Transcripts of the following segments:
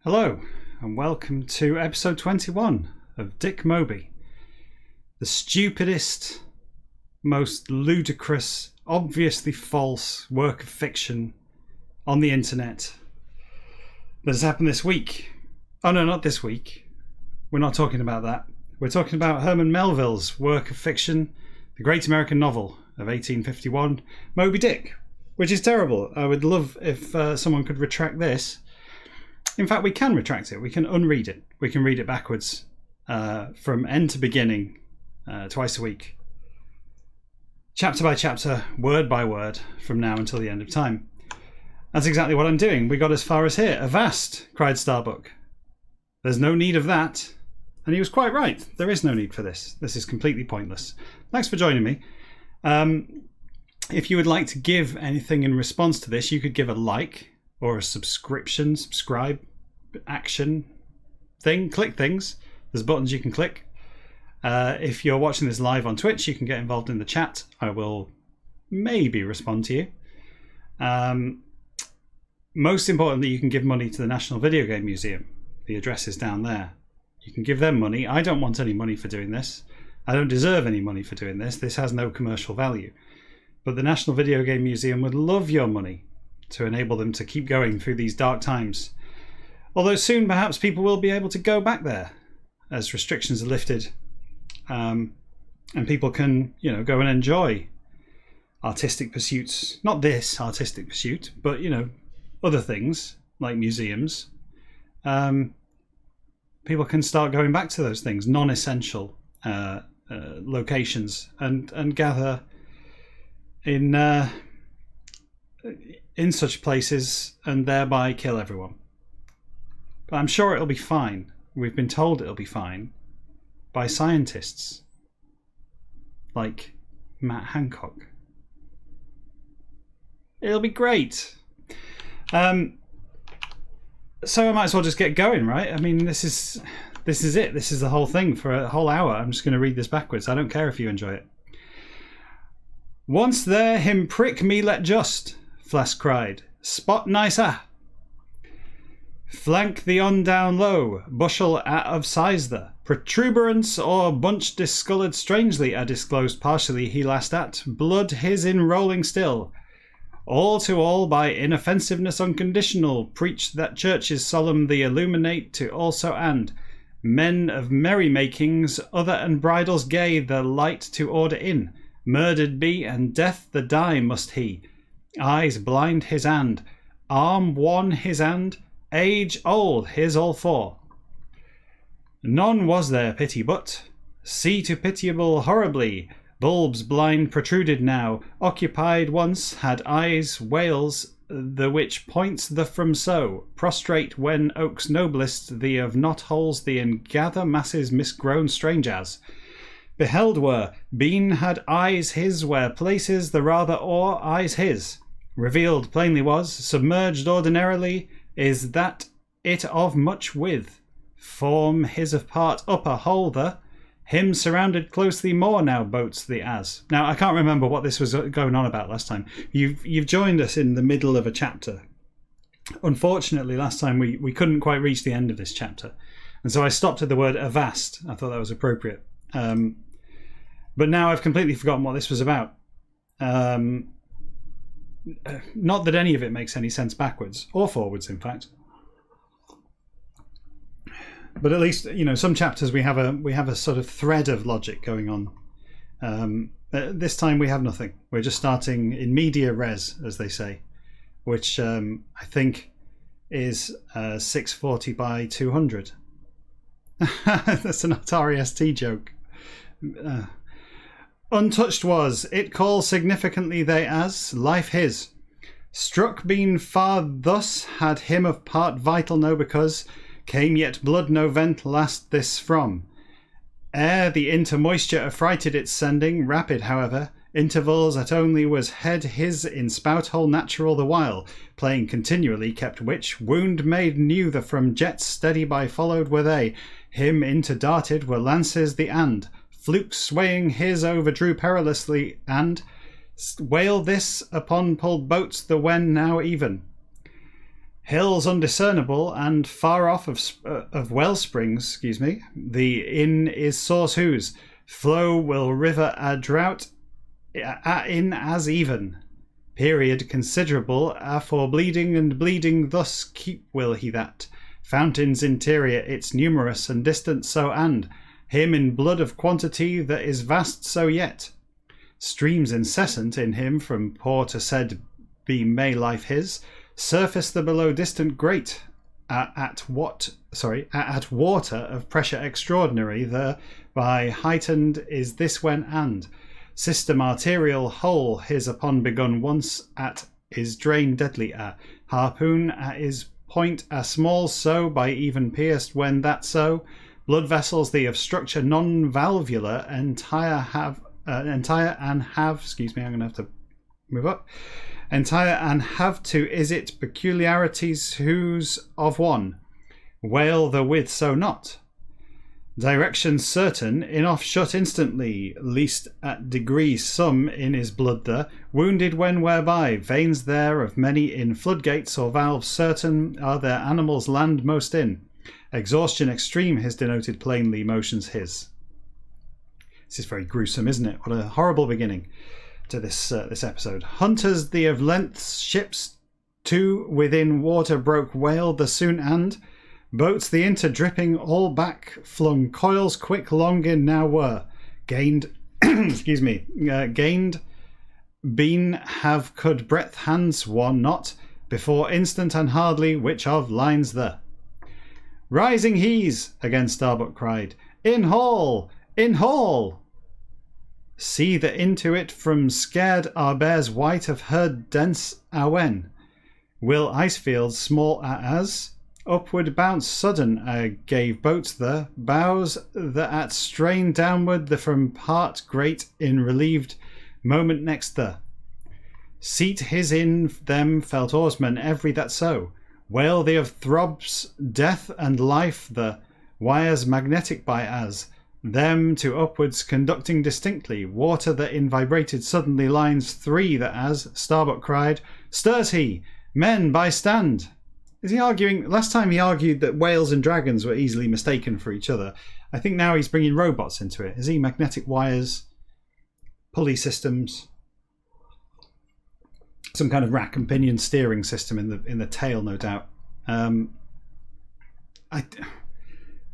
Hello, and welcome to episode 21 of Dick Moby, the stupidest, most ludicrous, obviously false work of fiction on the internet that has happened this week. Oh no, not this week. We're not talking about that. We're talking about Herman Melville's work of fiction, the great American novel of 1851, Moby Dick, which is terrible. I would love if someone could retract this. In fact, we can retract it. We can unread it. We can read it backwards from end to beginning twice a week. Chapter by chapter, word by word, from now until the end of time. That's exactly what I'm doing. We got as far as here. Avast, cried Starbuck. There's no need of that. And he was quite right. There is no need for this. This is completely pointless. Thanks for joining me. If you would like to give anything in response to this, you could give a like or a subscribe, action thing. Click things. There's buttons you can click. If you're watching this live on Twitch, you can get involved in the chat. I will maybe respond to you. Most importantly, you can give money to the National Video Game Museum. The address is down there. You can give them money. I don't want any money for doing this. I don't deserve any money for doing this. This has no commercial value. But the National Video Game Museum would love your money to enable them to keep going through these dark times. Although soon perhaps people will be able to go back there as restrictions are lifted, and people can, go and enjoy artistic pursuits. Not this artistic pursuit, but other things like museums. People can start going back to those things, non-essential locations, and gather in such places and thereby kill everyone. But I'm sure it'll be fine. We've been told it'll be fine by scientists like Matt Hancock. It'll be great. So I might as well just get going, right? I mean, this is it. This is the whole thing for a whole hour. I'm just going to read this backwards. I don't care if you enjoy it. Once there, him prick me let just, Flask cried. Spot nicer. Flank the on down low, bushel at of size the. Protuberance or bunch discoloured strangely, a disclosed partially he last at. Blood his in rolling still. All to all by inoffensiveness unconditional. Preach that church is solemn the illuminate to also and. Men of merrymakings, other and bridals gay, the light to order in. Murdered be, and death the die must he. Eyes blind his hand, arm one his hand, age old his all four. None was there pity but, see to pitiable horribly, bulbs blind protruded now, occupied once, had eyes whales, the which points the from so, prostrate when oaks noblest, the of knot holes the and gather masses misgrown strange as. Beheld were, been had eyes his where places the rather o'er eyes his. Revealed plainly was, submerged ordinarily, is that it of much width. Form his of part upper whole the, him surrounded closely more now boats the as. Now I can't remember what this was going on about last time. You've joined us in the middle of a chapter. Unfortunately, last time we couldn't quite reach the end of this chapter, and so I stopped at the word avast. I thought that was appropriate. But now I've completely forgotten what this was about. Not that any of it makes any sense backwards or forwards, in fact. But at least, some chapters we have a sort of thread of logic going on. This time we have nothing. We're just starting in media res, as they say, which I think is 640 by 200. That's an Atari ST joke. Untouched was, it call significantly they as, life his. Struck been far thus, had him of part vital no because, came yet blood no vent last this from. Ere the intermoisture affrighted its sending, rapid however, intervals at only was head his in spout hole natural the while, playing continually kept which, wound made new the from jets steady by followed were they, him into darted were lances the and, fluke swaying his overdrew perilously, and whale this upon pulled boats the when now even. Hills undiscernible and far off of well springs, the inn is source whose flow will river a drought in as even. Period considerable for bleeding and bleeding thus keep will he that. Fountains interior its numerous and distant so and him in blood of quantity that is vast so yet. Streams incessant in him from poor to said be may life his. Surface the below distant great at water of pressure extraordinary the by heightened is this when and system arterial whole his upon begun once at is drain deadly harpoon at is point small so by even pierced when that so blood vessels the of structure non-valvular entire and have I'm gonna have to move up. Entire and have to is it peculiarities whose of one whale the with so not direction certain in off shut instantly least at degree some in his blood the wounded when whereby veins there of many in floodgates or valves certain are their animals land most in exhaustion extreme his denoted plainly motions his. This is very gruesome, isn't it? What a horrible beginning to this episode. Hunters the of lengths ships two within water broke whale the soon and boats the inter dripping all back flung coils quick long in now were gained gained been have could breadth hands one not before instant and hardly which of lines the rising he's again Starbuck cried in hall see the into it from scared our bears white of herd dense awen will ice fields small as upward bounce sudden gave boats the bows the at strain downward the from part great in relieved moment next the seat his in them felt oarsmen every that so whale the of throbs death and life the wires magnetic by as them to upwards conducting distinctly water that in vibrated suddenly lines three that as Starbuck cried stirs he men by stand. Is he arguing? Last time he argued that whales and dragons were easily mistaken for each other. I think now he's bringing robots into it. Is he? Magnetic wires, pulley systems, some kind of rack and pinion steering system in the tail, no doubt. I'm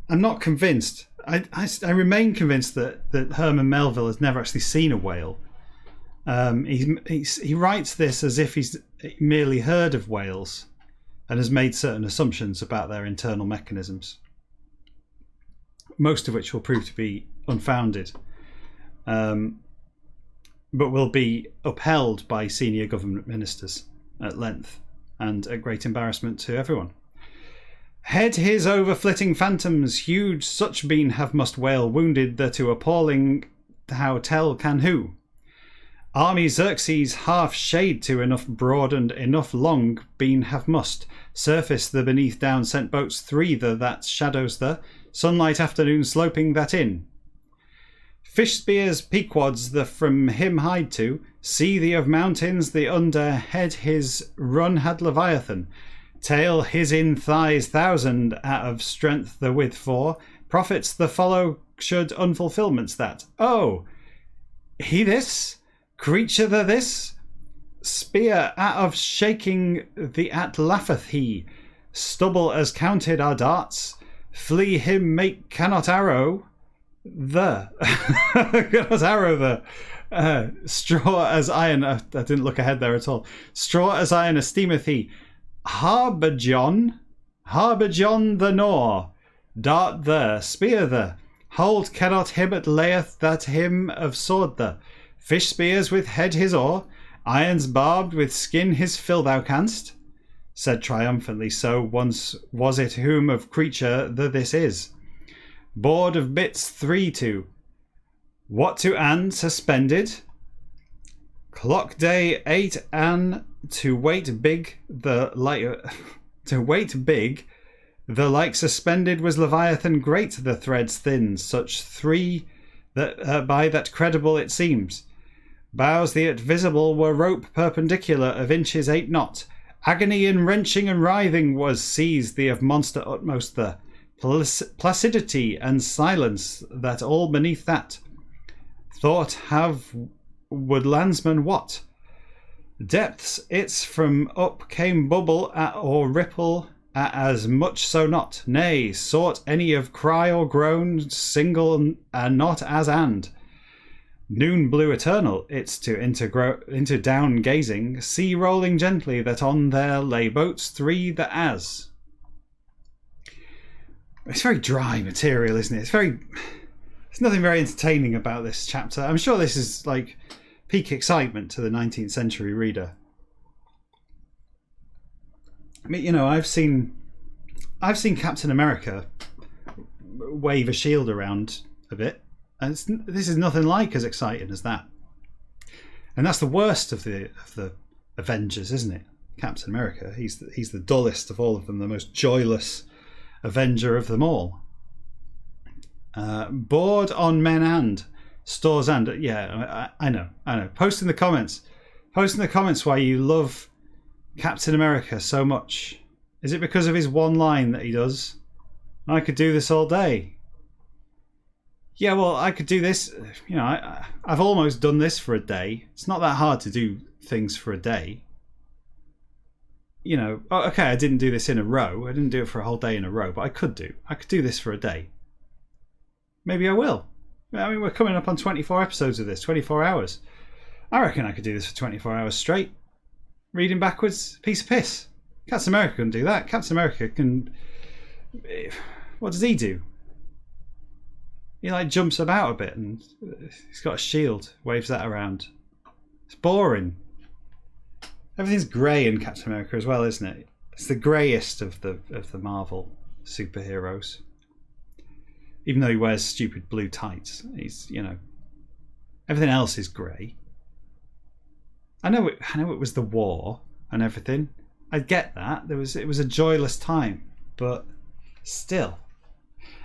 not convinced. I remain convinced that Herman Melville has never actually seen a whale. He writes this as if he's merely heard of whales and has made certain assumptions about their internal mechanisms, most of which will prove to be unfounded, but will be upheld by senior government ministers at length and at great embarrassment to everyone. Head his over flitting phantoms huge such been have must whale wounded the to appalling how tell can who army Xerxes half shade to enough broad and enough long been have must surface the beneath down sent boats three the that shadows the sunlight afternoon sloping that in fish spears pequods the from him hide to see the of mountains the under head his run had Leviathan tail his in thighs thousand out of strength the with four prophets the follow should unfulfillments that he this creature the this spear out of shaking the at laugheth he stubble as counted are darts flee him make cannot arrow the cannot arrow the straw as iron. I didn't look ahead there at all. Straw as iron esteemeth he Harbour John the Nor dart the spear the hold cannot him at layeth that him of sword the fish spears with head his oar irons barbed with skin his fill thou canst said triumphantly so once was it whom of creature the this is board of bits three to what to and suspended clock day 8 and to weight big the like suspended was Leviathan great the threads thin such three that by that credible it seems bows the at visible were rope perpendicular of inches 8 knot Agony and wrenching and writhing was seized thee of monster utmost the placidity and silence that all beneath that thought have would landsman what depths its from up came bubble at or ripple at as much so not nay sought any of cry or groan single and not as and noon blue eternal it's to into down gazing sea rolling gently that on there lay boats three that as. It's very dry material, isn't it? There's nothing very entertaining about this chapter. I'm sure this is like peak excitement to the 19th century reader. I mean, you know, I've seen Captain America wave a shield around a bit, and this is nothing like as exciting as that. And that's the worst of the Avengers, isn't it? Captain America. He's the dullest of all of them, the most joyless Avenger of them all. Board on men and stores and I know. Post in the comments why you love Captain America so much. Is it because of his one line that he does? I could do this all day. Yeah, well, I could do this. You know, I've almost done this for a day. It's not that hard to do things for a day. You know, okay, I didn't do this in a row. I didn't do it for a whole day in a row, but I could do this for a day. Maybe I will. I mean, we're coming up on 24 episodes of this, 24 hours. I reckon I could do this for 24 hours straight. Reading backwards, piece of piss. Captain America can do that. Captain America can... What does he do? He like jumps about a bit and he's got a shield, waves that around. It's boring. Everything's grey in Captain America as well, isn't it? It's the greyest of the Marvel superheroes. Even though he wears stupid blue tights, he's, you know, everything else is grey. I know it was the war and everything. I get that. It was a joyless time, but still.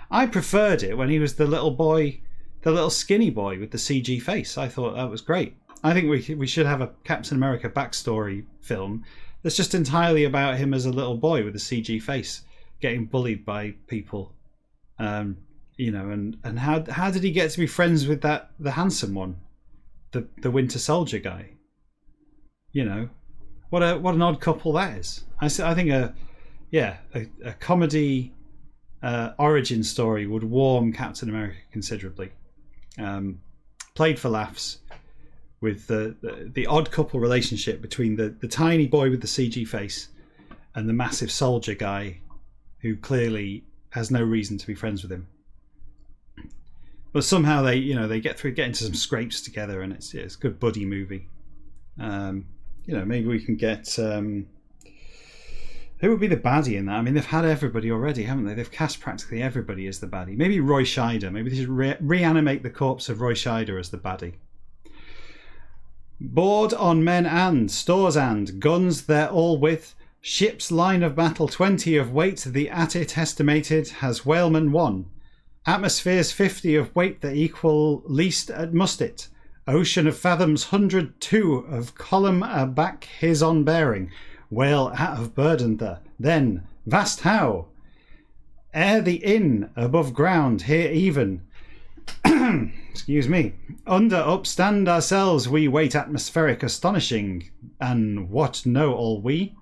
I preferred it when he was the little boy, the little skinny boy with the CG face. I thought that was great. I think we should have a Captain America backstory film that's just entirely about him as a little boy with a CG face getting bullied by people. You know, and how did he get to be friends with the handsome one, the Winter Soldier guy? You know, what an odd couple that is. I think a comedy origin story would warm Captain America considerably. Played for laughs, with the odd couple relationship between the tiny boy with the CG face and the massive soldier guy who clearly has no reason to be friends with him. But somehow they get into some scrapes together, and it's a good buddy movie. Maybe we can get who would be the baddie in that? I mean, they've had everybody already, haven't they? They've cast practically everybody as the baddie. Maybe Roy Scheider. Maybe they should reanimate the corpse of Roy Scheider as the baddie. Board on men and stores and guns they're all with. Ship's line of battle 20 of weight. The at it estimated has whaleman 1. Atmospheres 50 of weight that equal least must it. Ocean of fathoms 102 of column back his on bearing. Whale out of burden the then vast how. Ere the inn above ground here even. Excuse me. Under up stand ourselves we weight atmospheric astonishing. And what know all we?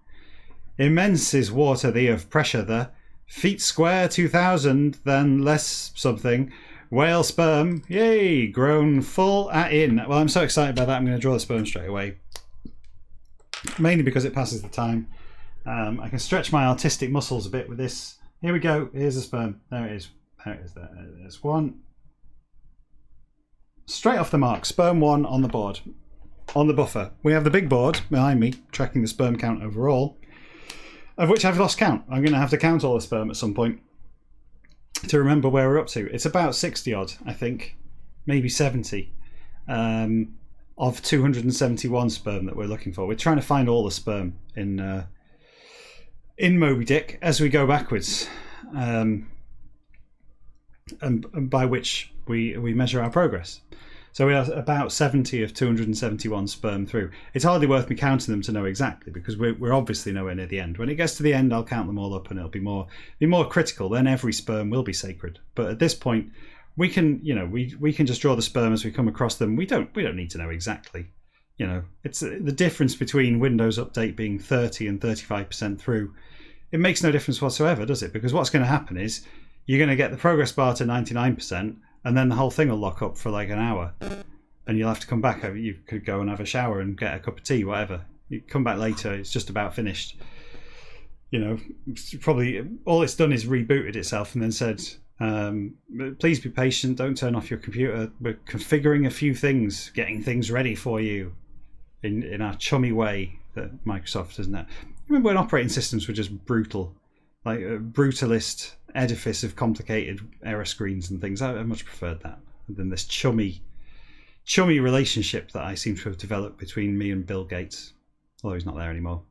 Immense is water the of pressure the. Feet square 2,000 than less something. Whale sperm, yay, grown full at in. Well, I'm so excited about that, I'm going to draw the sperm straight away. Mainly because it passes the time. I can stretch my artistic muscles a bit with this. Here we go, here's the sperm. There it is. There's one. Straight off the mark, sperm 1 on the board. On the buffer. We have the big board behind me, tracking the sperm count overall. Of which I've lost count. I'm going to have to count all the sperm at some point to remember where we're up to. It's about 60 odd, I think, maybe 70 of 271 sperm that we're looking for. We're trying to find all the sperm in Moby Dick as we go backwards, and by which we measure our progress. So we are about 70 of 271 sperm through. It's hardly worth me counting them to know exactly, because we're obviously nowhere near the end. When it gets to the end, I'll count them all up, and it'll be more critical. Then every sperm will be sacred. But at this point, we can, we can just draw the sperm as we come across them. We don't need to know exactly. It's the difference between Windows Update being 30 and 35% through. It makes no difference whatsoever, does it? Because what's going to happen is you're going to get the progress bar to 99%, and then the whole thing will lock up for like an hour, and you'll have to come back. You could go and have a shower and get a cup of tea, whatever. You come back later, it's just about finished. Probably all it's done is rebooted itself and then said, please be patient, don't turn off your computer. We're configuring a few things, getting things ready for you in our chummy way that Microsoft, isn't it? Remember when operating systems were just brutal, like a brutalist edifice of complicated error screens and things? I much preferred that than this chummy relationship that I seem to have developed between me and Bill Gates, although he's not there anymore.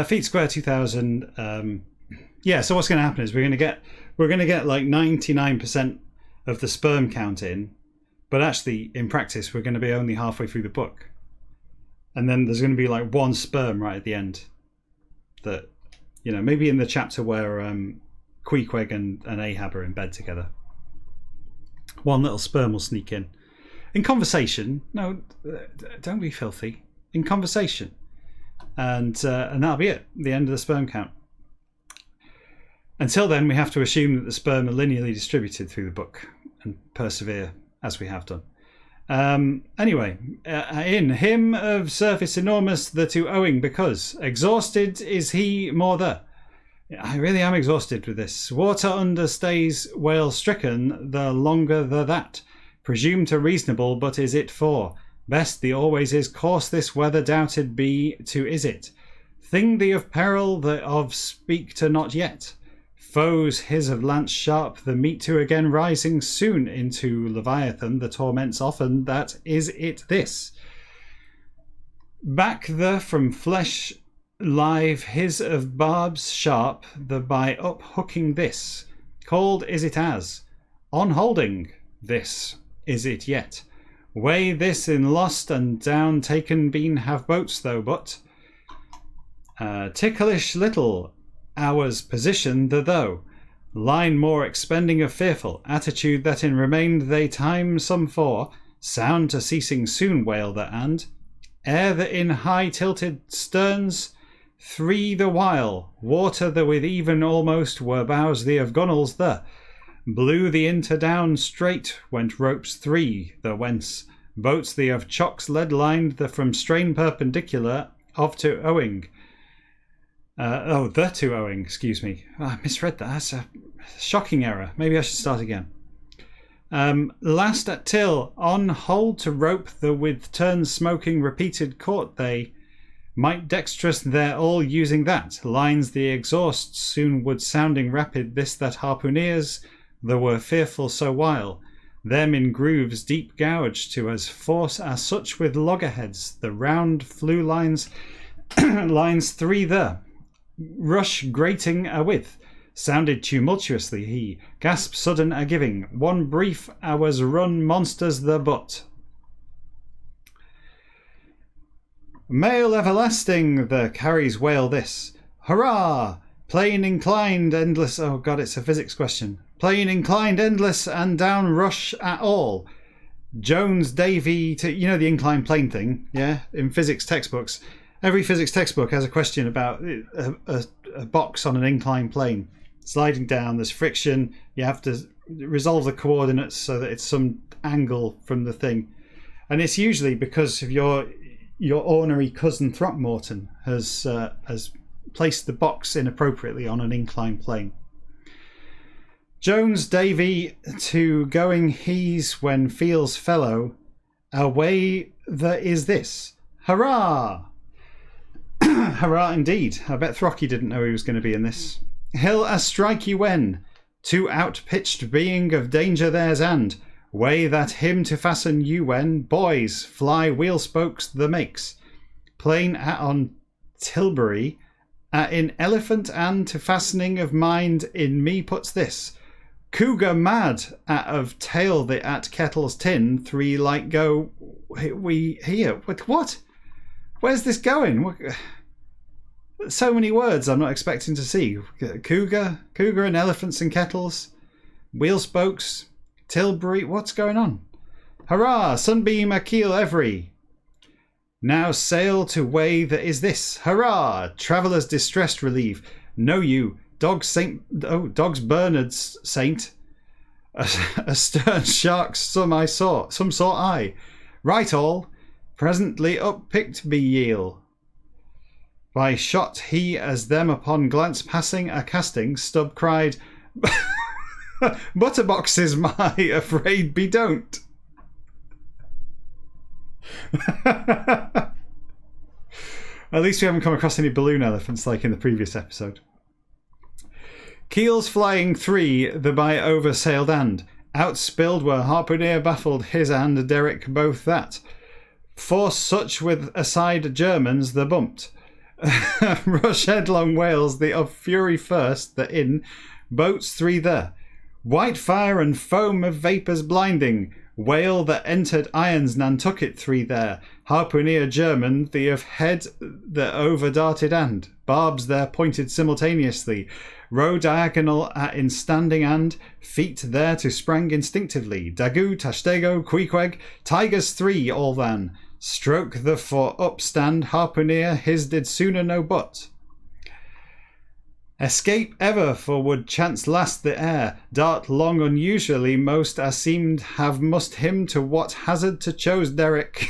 Feet square 2000. So what's going to happen is we're going to get like 99% of the sperm count in, but actually in practice we're going to be only halfway through the book, and then there's going to be like one sperm right at the end that, maybe in the chapter where Queequeg and Ahab are in bed together, one little sperm will sneak in conversation. No, don't be filthy. In conversation, and that'll be it. The end of the sperm count. Until then, we have to assume that the sperm are linearly distributed through the book and persevere as we have done. Anyway, in him of surface enormous the to owing, because exhausted is he more the. I really am exhausted with this. Water understays whale stricken, the longer the that. Presume to reasonable, but is it for? Best the always is course this weather doubted be to is it. Thing the of peril the of speak to not yet. Foes his of lance sharp the meet to again rising soon into Leviathan the torments often that is it this. Back the from flesh live his of barbs sharp the by up hooking this. Called is it as. On holding this is it yet. Way this in lost and down taken been have boats though but. Ticklish little hours position the though. Line more expending of fearful attitude that in remained they time some for. Sound to ceasing soon wail the and. Ere the in high tilted sterns. Three the while. Water the with even almost were bows the of gunwales the. Blew the inter down straight went ropes three the whence. Boats the of chocks lead lined the from strain perpendicular of to owing. The to owing, excuse me. I misread that. That's a shocking error. Maybe I should start again. Last at till, on hold to rope the with turns smoking repeated court they. Might dexterous there all using that. Lines the exhaust soon would sounding rapid this that harpooneers, though were fearful so while. Them in grooves deep gouged to as force as such with loggerheads. The round flew lines, lines three the. Rush grating a with, sounded tumultuously he, gasp sudden a giving, one brief hours run monsters the butt. Male everlasting the carries wail this, hurrah! Plane inclined endless, oh god it's a physics question. Plane inclined endless and down rush at all. Jones Davy to, the inclined plane thing, yeah, in physics textbooks. Every physics textbook has a question about a box on an inclined plane. Sliding down, there's friction, you have to resolve the coordinates so that it's some angle from the thing. And it's usually because of your ornery cousin Throckmorton has placed the box inappropriately on an inclined plane. Jones Davy to going he's when feels fellow, away there is this. Hurrah! Hurrah indeed. I bet Throcky didn't know he was going to be in this. Hill a strike you when, too outpitched being of danger there's and, way that him to fasten you when, boys, fly wheel spokes the makes. Plain at on Tilbury, in elephant and to fastening of mind in me puts this. Cougar mad out of tail the at kettle's tin. 3 like go we here. What? Where's this going? What? So many words I'm not expecting to see. Cougar and elephants and kettles. Wheel spokes. Tilbury. What's going on? Hurrah! Sunbeam a keel every. Now sail to way that is this. Hurrah! Travellers distressed relieve. Know you. Dog's Bernard's saint. A stern shark's some saw I. Right all. Presently up picked be yield. By shot he as them upon glance passing a casting, Stubb cried, Butterboxes my afraid be don't. At least we haven't come across any balloon elephants like in the previous episode. Keels flying 3, the by oversailed and outspilled were harpooner baffled his and Derick both that. For such with aside Germans the bumped. Rush headlong whales the of fury first, the in boats 3 there. White fire and foam of vapours blinding. Whale that entered irons Nantucket 3 there. Harpooner German the of head that over darted and barbs there pointed simultaneously. Row diagonal in standing and feet there to sprang instinctively. Dagu, Tashtego, Queequeg, Tigers 3 all than. Stroke the for upstand harpooner his did sooner no but. Escape ever for would chance last the air. Dart long unusually most as seemed have must him to what hazard to chose Derick.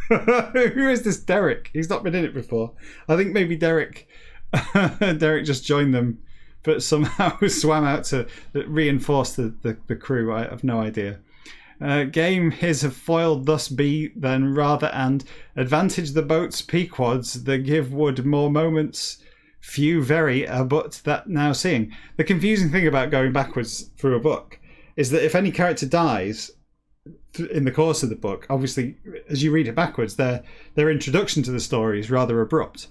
Who is this Derick? He's not been in it before. I think maybe Derick just joined them but somehow swam out to reinforce the crew. I have no idea. Game his have foiled thus be then rather and advantage the boats pequods the give would more moments few very but that now seeing. The confusing thing about going backwards through a book is that if any character dies in the course of the book, obviously as you read it backwards their introduction to the story is rather abrupt,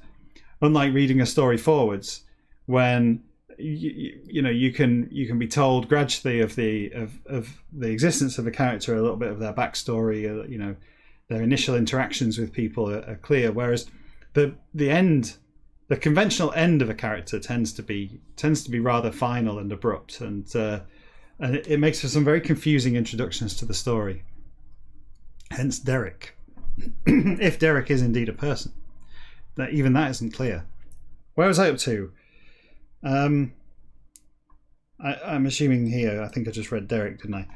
unlike reading a story forwards when you can be told gradually of the existence of a character, a little bit of their backstory, their initial interactions with people are clear, whereas the conventional end of a character tends to be rather final and abrupt, and it makes for some very confusing introductions to the story. Hence Derick. If Derick is indeed a person, that even that isn't clear. Where was I up to? I'm assuming here. I think I just read Derick, didn't I?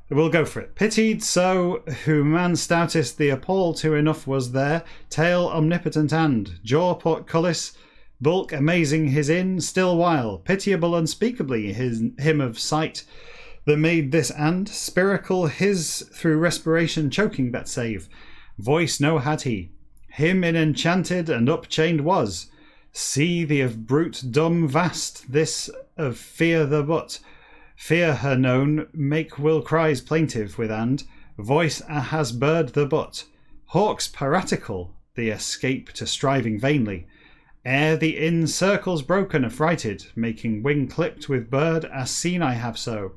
We'll go for it. Pitied so, who man stoutest the appall to enough was there, tail omnipotent and, jaw portcullis, bulk amazing his in, still while, pitiable unspeakably him of sight, that made this and, spiracle his through respiration choking that save, voice no had he, him in enchanted and upchained was, see the of brute dumb vast, this of fear the but, fear her known, make will cries plaintive with and, voice has bird the but, hawks piratical, the escape to striving vainly, ere the in circles broken affrighted, making wing clipped with bird as seen I have so.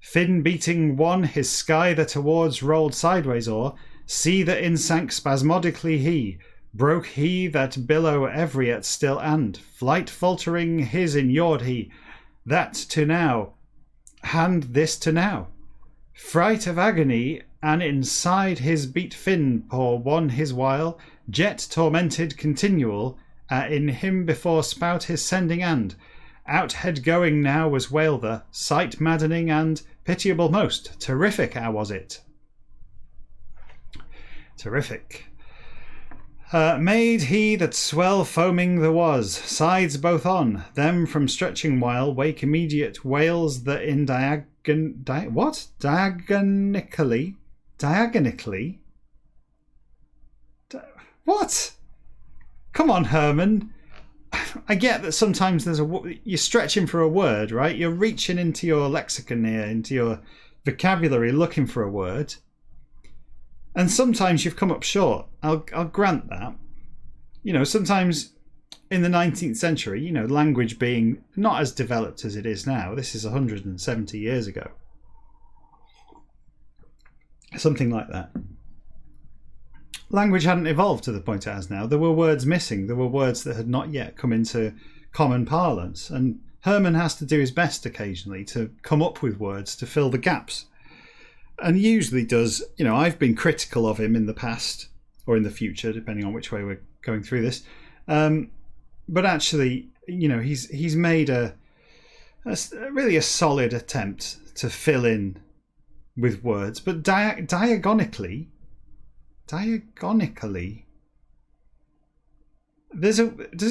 Fin beating one his sky that towards rolled sideways o'er, see the in sank spasmodically he, broke he that billow every at still and, flight faltering his inured he, that to now, hand this to now. Fright of agony, and inside his beat fin poor one his while, jet tormented continual, in him before spout his sending and, out head going now was whale the, sight maddening and pitiable most, terrific how was it. Terrific. Made he that swell foaming there was, sides both on, them from stretching while, wake immediate whales that in diagonically? What? Come on, Herman. I get that sometimes you're stretching for a word, right? You're reaching into your lexicon here, into your vocabulary, looking for a word. And sometimes you've come up short. I'll grant that. Sometimes in the 19th century, you know, language being not as developed as it is now. This is 170 years ago. Something like that. Language hadn't evolved to the point it has now. There were words missing. There were words that had not yet come into common parlance. And Herman has to do his best occasionally to come up with words to fill the gaps. And usually does, you know, I've been critical of him in the past or in the future, depending on which way we're going through this. But actually, you know, he's made a really a solid attempt to fill in with words. But diagonically, does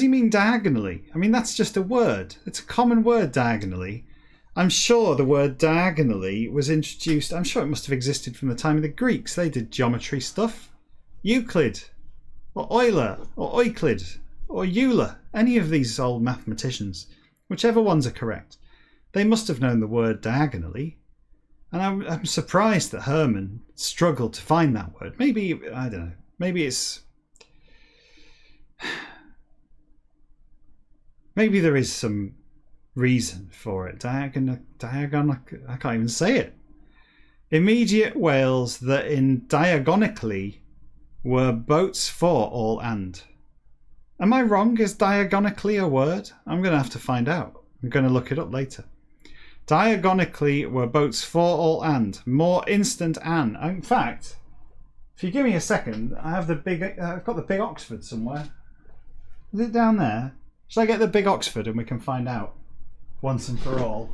he mean diagonally? I mean, that's just a word. It's a common word, diagonally. I'm sure the word diagonally was introduced, I'm sure it must have existed from the time of the Greeks. They did geometry stuff. Euclid, or Euler, or Euclid, or Euler, any of these old mathematicians, whichever ones are correct. They must have known the word diagonally. And I'm surprised that Herman struggled to find that word. Maybe, I don't know, maybe there is some reason for it. Diagon, I can't even say it. Immediate Wales that in Diagonically were boats for all and. Am I wrong? Is diagonically a word? I'm going to have to find out. I'm going to look it up later. Diagonically were boats for all and. More instant an. In fact, if you give me a second, I have I've got the big Oxford somewhere. Is it down there? Should I get the big Oxford and we can find out once and for all?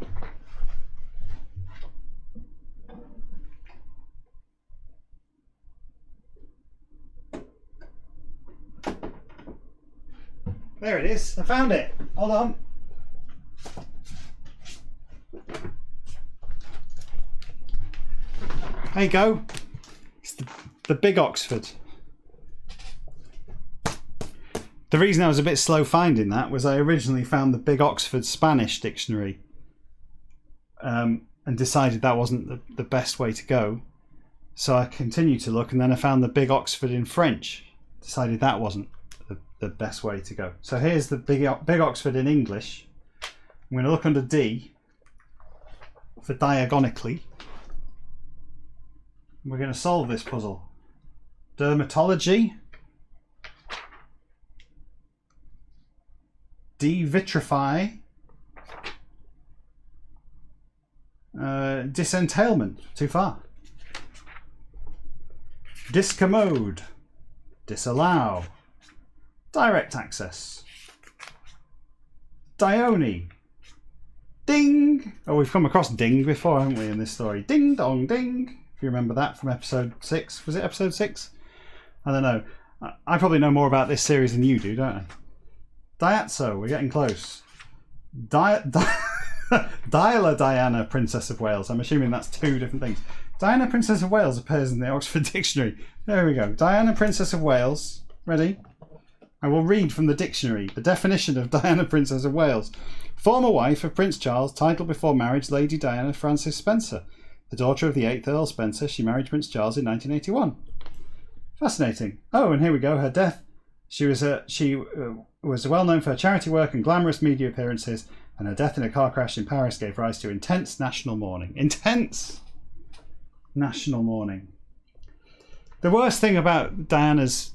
There it is. I found it. Hold on. There you go. It's the big Oxford. The reason I was a bit slow finding that was I originally found the big Oxford Spanish dictionary and decided that wasn't the best way to go. So I continued to look, and then I found the big Oxford in French. Decided that wasn't the best way to go. So here's the big Oxford in English. I'm going to look under D for diagonically. We're going to solve this puzzle. Dermatology. Devitrify. Disentailment. Too far. Discommode. Disallow. Direct access. Dione. Ding. Oh, we've come across ding before, haven't we, in this story? Ding dong ding. If you remember that from episode 6. Was it episode 6? I don't know. I probably know more about this series than you do, don't I? Diatso. We're getting close. Diala Diana, Princess of Wales. I'm assuming that's two different things. Diana, Princess of Wales appears in the Oxford Dictionary. There we go. Diana, Princess of Wales. Ready? I will read from the dictionary. The definition of Diana, Princess of Wales. Former wife of Prince Charles, titled before marriage Lady Diana Frances Spencer. The daughter of the 8th Earl Spencer, she married Prince Charles in 1981. Fascinating. Oh, and here we go. Her death. She was well known for her charity work and glamorous media appearances, and her death in a car crash in Paris gave rise to intense national mourning. Intense national mourning. The worst thing about Diana's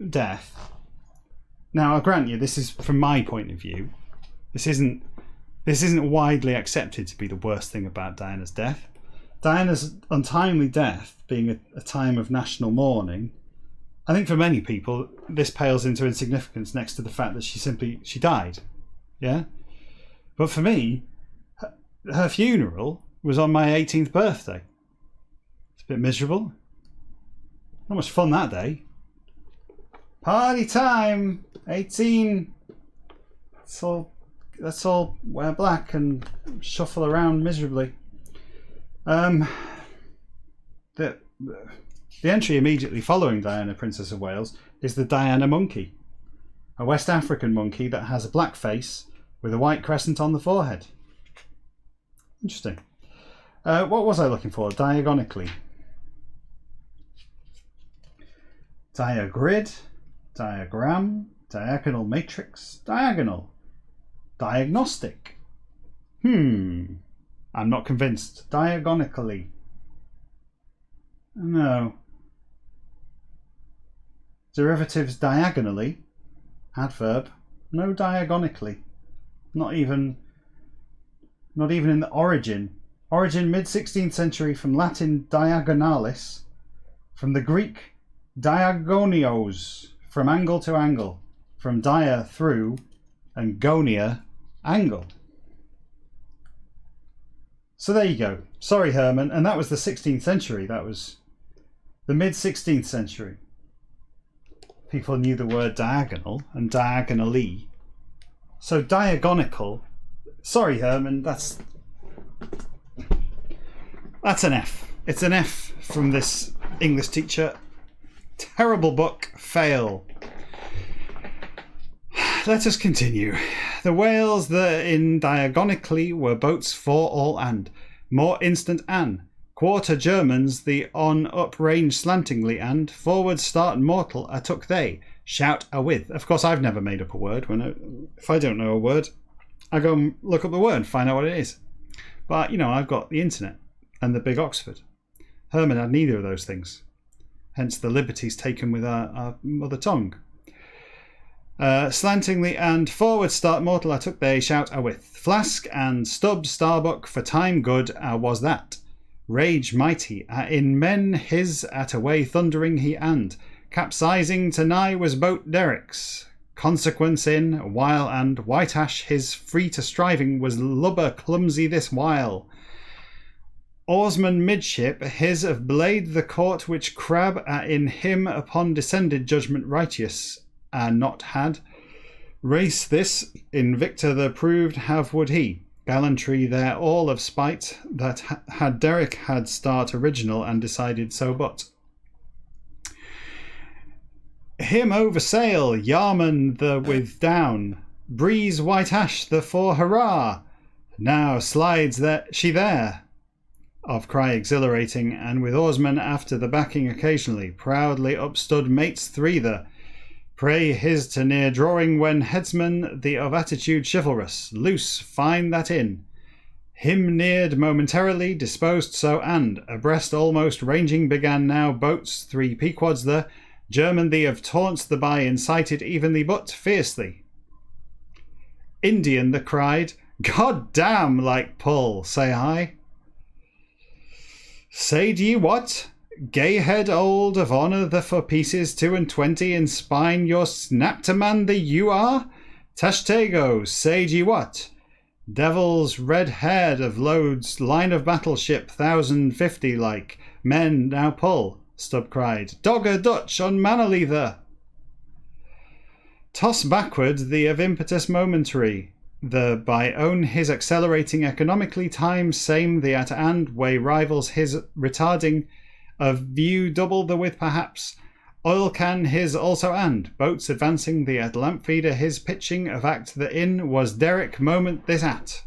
death. Now, I'll grant you, this is from my point of view. This isn't widely accepted to be the worst thing about Diana's death. Diana's untimely death being a time of national mourning, I think for many people this pales into insignificance next to the fact that she died. Yeah? But for me, her funeral was on my 18th birthday. It's a bit miserable. Not much fun that day. Party time! 18! Let's all wear black and shuffle around miserably. The entry immediately following Diana, Princess of Wales, is the Diana monkey, a West African monkey that has a black face with a white crescent on the forehead. Interesting. What was I looking for? Diagonically. Diagrid. Diagram. Diagonal matrix. Diagonal. Diagnostic. I'm not convinced. Diagonically. No. Derivatives diagonally. Adverb. No diagonically. Not even in the origin. Origin mid-16th century from Latin diagonalis. From the Greek diagonios. From angle to angle. From dia through and gonia angle. So there you go. Sorry, Herman. And that was the 16th century. That was the mid-16th century. People knew the word diagonal and diagonally. So diagonical. Sorry, Herman. That's an F. It's an F from this English teacher. Terrible book. Fail. Let us continue. The whales that in Diagonically were boats for all and more instant and quarter Germans the on up range slantingly and forward start mortal a took they shout a with. Of course, I've never made up a word. If I don't know a word, I go and look up the word and find out what it is. But I've got the internet and the big Oxford. Herman had neither of those things. Hence the liberties taken with our mother tongue. Slantingly and forward start mortal I took they shout a with. Flask and stub starbuck for time good was that. Rage mighty in men his at away thundering he and capsizing to nigh was boat Derick's. Consequence in while and white ash his free to striving was lubber clumsy this while. Oarsman midship his of blade the court which crab in him upon descended judgment righteous not had. Race this in victor the proved have would he. Gallantry there all of spite that had Derick had start original and decided so but. Him over sail, Yarman the with down, breeze white ash the fore hurrah. Now slides she there. Of cry exhilarating, and with oarsmen after the backing occasionally, proudly upstood mates three the. Pray his to near drawing when headsman the of attitude chivalrous, loose, fine that in. Him neared momentarily, disposed so, and abreast almost ranging began now boats, three pequods the, German the of taunts the by incited evenly but fiercely. Indian the cried, God damn like pull, say I. Said ye what? Gay head old of honour the for pieces 22 in spine your snapter man the you are? Tashtego, said ye what? Devils red haired of loads, line of battleship 1,050 like, men now pull, Stubb cried. Dogger Dutch unmannerly the. Toss backward the of impetus momentary, the by own his accelerating economically time same the at and way rivals his retarding of view double the with perhaps. Oil can his also and boats advancing the at lamp feeder his pitching of act the in was Derick moment this at.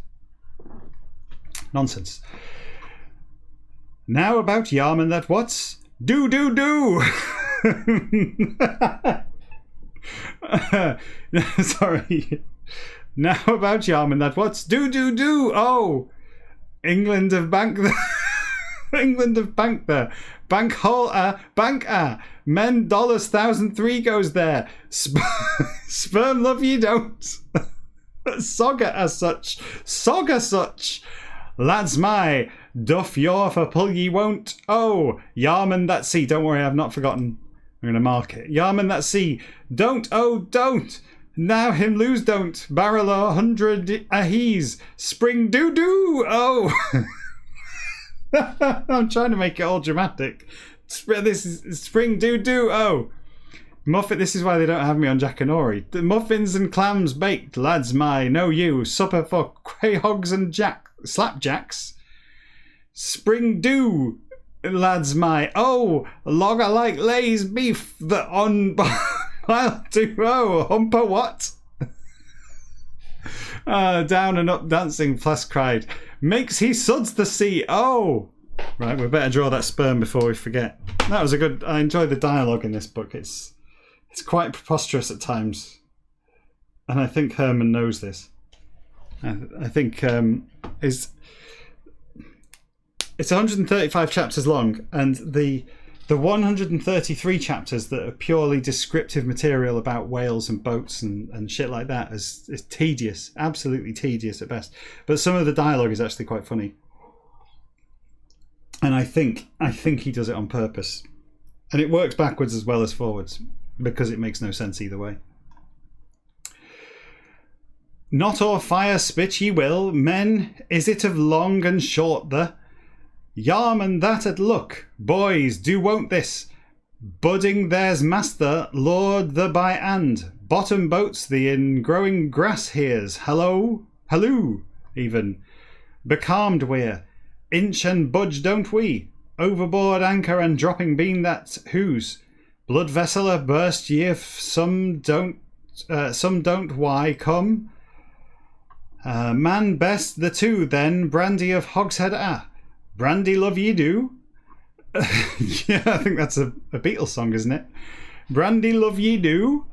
Nonsense. Now about Yarman that what's do sorry. Now about Yarman that what's do oh England of bank the England of bank there. Bank hole bank men dollars 1,003 goes there. Sperm love ye don't. Sogger as such. Lads my duff your for pull ye won't. Oh Yarman that sea. Don't worry, I've not forgotten. I'm gonna mark it. Yarman that sea. Don't don't. Now him lose don't. Barrel 100 he's. Spring do oh. I'm trying to make it all dramatic. This is spring do oh. Muffin. This is why they don't have me on Jack and Ori. The muffins and clams baked, lads my. No you. Supper for quay hogs and slapjacks. Spring do, lads my. Oh, log I like lays beef that on I'll do oh humper what? Down and up dancing, Flask cried. Makes he suds the sea. Oh, right. We better draw that sperm before we forget. That was a good. I enjoy the dialogue in this book. It's quite preposterous at times. and I think Herman knows this. I think it's 135 chapters long, and the 133 chapters that are purely descriptive material about whales and boats and shit like that is tedious, absolutely tedious at best. But some of the dialogue is actually quite funny, and I think he does it on purpose, and it works backwards as well as forwards because it makes no sense either way. Not o'er fire spit ye will, men, is it of long and short the yarman that at look, boys, do won't this, budding there's master, lord the by and, bottom boats the in growing grass hears, halloo, even, becalmed we're, inch and budge don't we, overboard anchor and dropping beam that whose, blood vessel burst ye if some don't why come, man best the two then, brandy of hogshead brandy love ye do. Yeah, I think that's a Beatles song, isn't it? Brandy love ye do.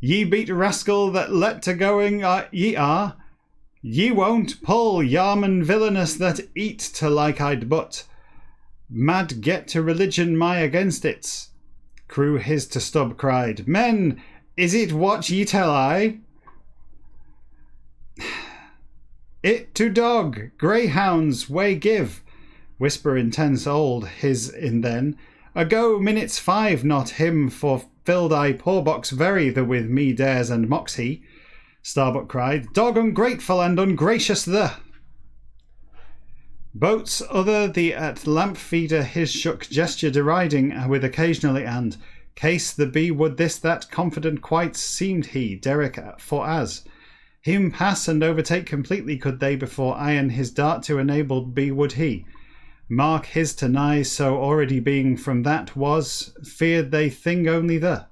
Ye beat rascal that let to going ye are. Ye won't pull yarman villainous that eat to like I'd but. Mad get to religion my against it. Crew his to stub cried. Men, is it what ye tell I? It to dog, greyhounds, way give. Whisper intense old his in then. Ago minutes 5, not him, for filled I poor box very the with me dares and mocks he. Starbuck cried, dog ungrateful and ungracious the. Boats other the at lamp feeder his shook gesture deriding with occasionally and. Case the bee would this that confident quite seemed he, Derick, for as. Him pass and overtake completely could they before iron his dart to enabled be would he. Mark his to nigh so already being from that was, feared they thing only the.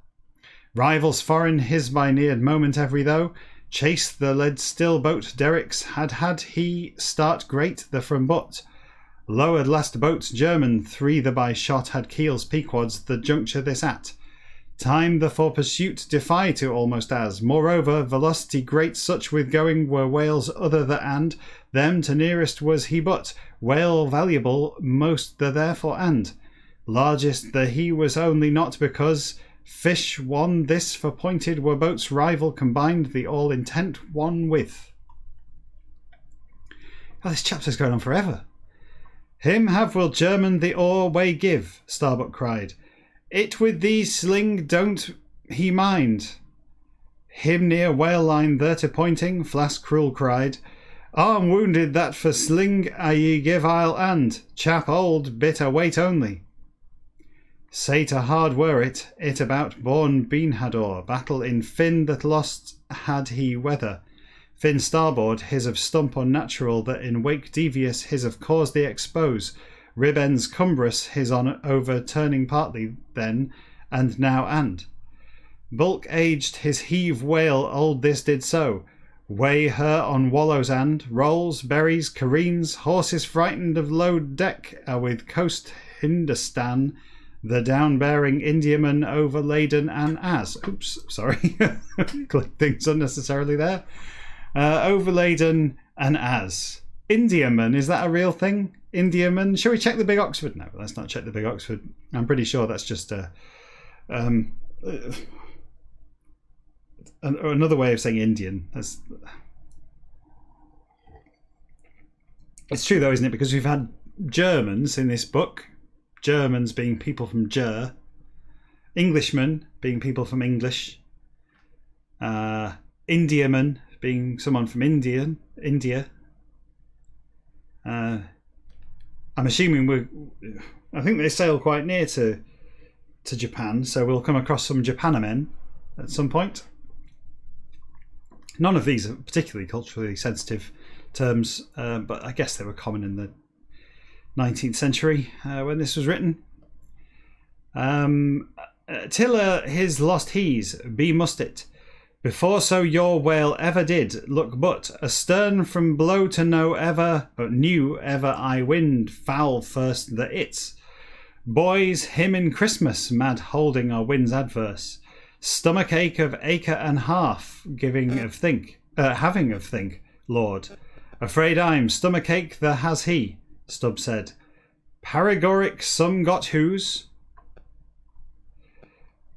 Rivals foreign his by neared moment every though, chase the lead still boat Derick's had he start great the from but. Lowered last boats German, 3 the by shot had keels pequods the juncture this at. Time the for pursuit defy to almost as. Moreover, velocity great such with going were whales other the and, them to nearest was he but, whale valuable most the therefore and. Largest the he was only not because, fish one this for pointed were boats rival combined the all intent one with. Oh, this chapter's going on forever. Him have will German the oar way give, Starbuck cried. It with thee sling don't he mind. Him near whale line there to pointing, Flask cruel cried. Arm wounded that for sling ye give I'll and, chap old bit a weight only. Say to hard were it about born been had o'er, battle in fin that lost had he weather. Fin starboard his of stump unnatural that in wake devious his of cause the expose. Rib ends cumbrous his on overturning partly then, and now and. Bulk aged his heave whale old this did so. Weigh her on wallows and, rolls, berries, careens, horses frightened of low deck with coast Hindustan, the down-bearing Indiaman overladen and as. Oops, sorry. Click things unnecessarily there. Overladen and as. Indiaman, is that a real thing? Indiaman? Shall we check the Big Oxford? No, let's not check the Big Oxford. I'm pretty sure that's just another way of saying Indian. It's true though, isn't it? Because we've had Germans in this book. Germans being people from Ger. Englishmen being people from English. Indiaman being someone from India. I'm assuming I think they sail quite near to Japan, so we'll come across some Japanamen at some point. None of these are particularly culturally sensitive terms, but I guess they were common in the 19th century when this was written. Tiller his lost he's, be must it. Before so your whale ever did look but astern from blow to know ever, but knew ever I wind foul first the its. Boys, him in Christmas, mad holding our winds adverse. Stomach ache of acre and half, having of think, Lord. Afraid I'm stomach ache the has he, Stubb said. Paragoric some got whose?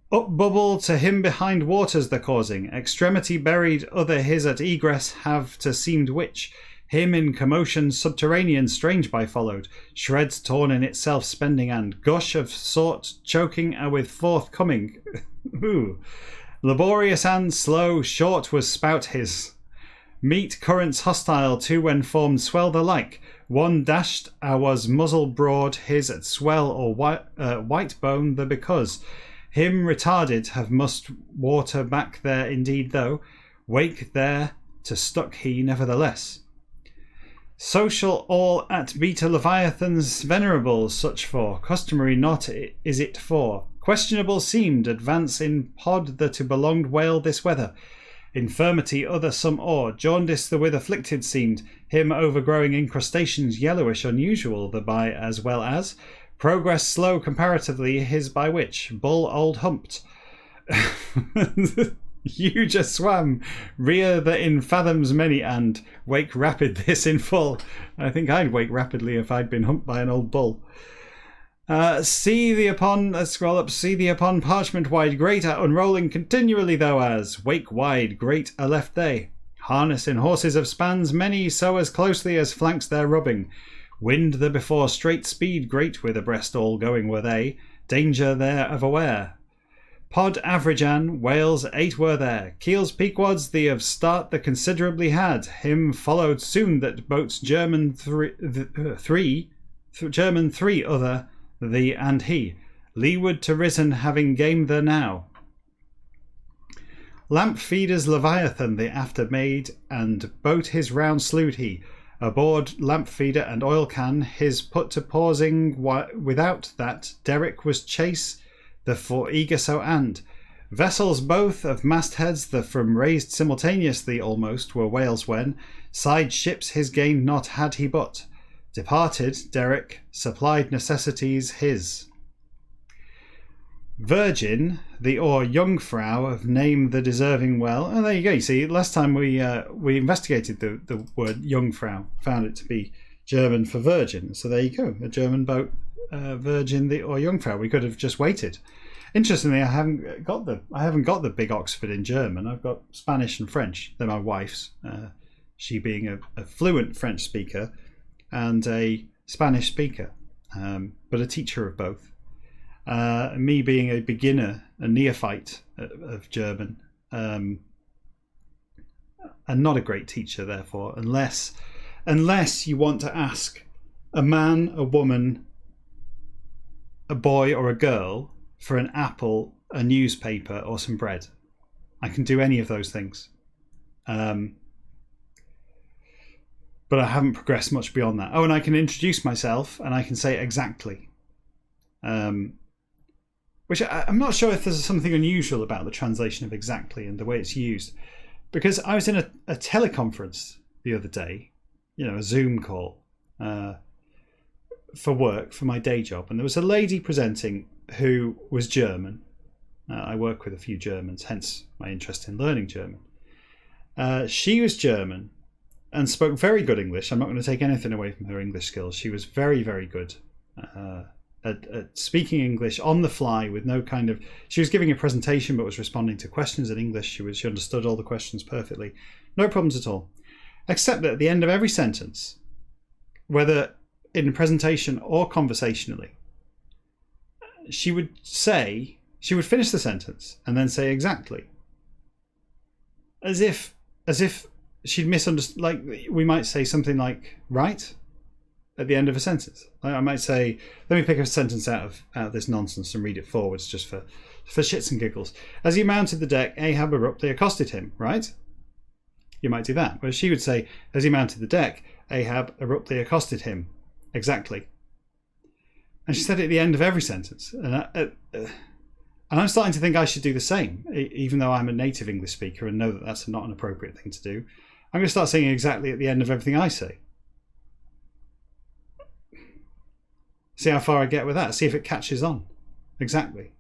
Up bubble to him behind waters the causing, extremity buried other his at egress have to seemed which, him in commotion subterranean strange by followed, shreds torn in itself spending and gush of sort choking with forthcoming. Ooh. Laborious and slow, short was spout his. Meat currents hostile to when formed swell the like. One dashed was muzzle broad his at swell or white bone the because. Him retarded have must water back there indeed though. Wake there to stuck he nevertheless. Social all at beta leviathans venerable such for. Customary not is it for. Questionable seemed advance in pod the to belonged whale this weather. Infirmity other some or jaundice the with afflicted seemed, him overgrowing incrustations yellowish unusual the by as well as progress slow comparatively his by which bull old humped huge a swam rear the in fathoms many and wake rapid this in full. I think I'd wake rapidly if I'd been humped by an old bull. See the upon, let's scroll up, see the upon parchment wide great unrolling continually though as wake wide great a left they. Harness in horses of spans many so as closely as flanks their rubbing. Wind the before straight speed great with abreast all going were they. Danger there of aware. Pod average an, whales 8 were there. Keels peakwads the of start the considerably had. Him followed soon that boats German 3 other the and he, leeward to risen having game there now. Lamp feeders Leviathan the after made, and boat his round slewed he. Aboard lamp feeder and oil can, his put to pausing without that Derick was chase the for eager so and. Vessels both of mastheads the from raised simultaneously almost were whales when, side ships his gained not had he but. Departed, Derick, supplied necessities his. Virgin, the or Jungfrau of name the deserving well. Oh, there you go. You see, last time we investigated the word Jungfrau, found it to be German for virgin. So there you go, a German boat, Virgin, the or Jungfrau. We could have just waited. Interestingly, I haven't got the big Oxford in German. I've got Spanish and French. They're my wife's. She being a fluent French speaker and a Spanish speaker, but a teacher of both. Me being a beginner, a neophyte of German, and not a great teacher, therefore, unless you want to ask a man, a woman, a boy or a girl for an apple, a newspaper, or some bread. I can do any of those things. But I haven't progressed much beyond that. Oh, and I can introduce myself and I can say exactly. Which I'm not sure if there's something unusual about the translation of exactly and the way it's used. Because I was in a teleconference the other day, a Zoom call for work, for my day job. And there was a lady presenting who was German. I work with a few Germans, hence my interest in learning German. She was German and spoke very good English. I'm not going to take anything away from her English skills. She was very, very good at speaking English on the fly with no kind of... She was giving a presentation but was responding to questions in English. She understood all the questions perfectly. No problems at all. Except that at the end of every sentence, whether in a presentation or conversationally, she would finish the sentence and then say exactly. As if she'd misunderstood. Like, we might say something like right at the end of a sentence. I might say, let me pick a sentence out of this nonsense and read it forwards just for shits and giggles. As he mounted the deck, Ahab abruptly accosted him, right? You might do that. Whereas she would say, as he mounted the deck, Ahab abruptly accosted him. Exactly. And she said it at the end of every sentence. And I'm starting to think I should do the same, even though I'm a native English speaker and know that that's not an appropriate thing to do. I'm going to start saying exactly at the end of everything I say. See how far I get with that. See if it catches on. Exactly.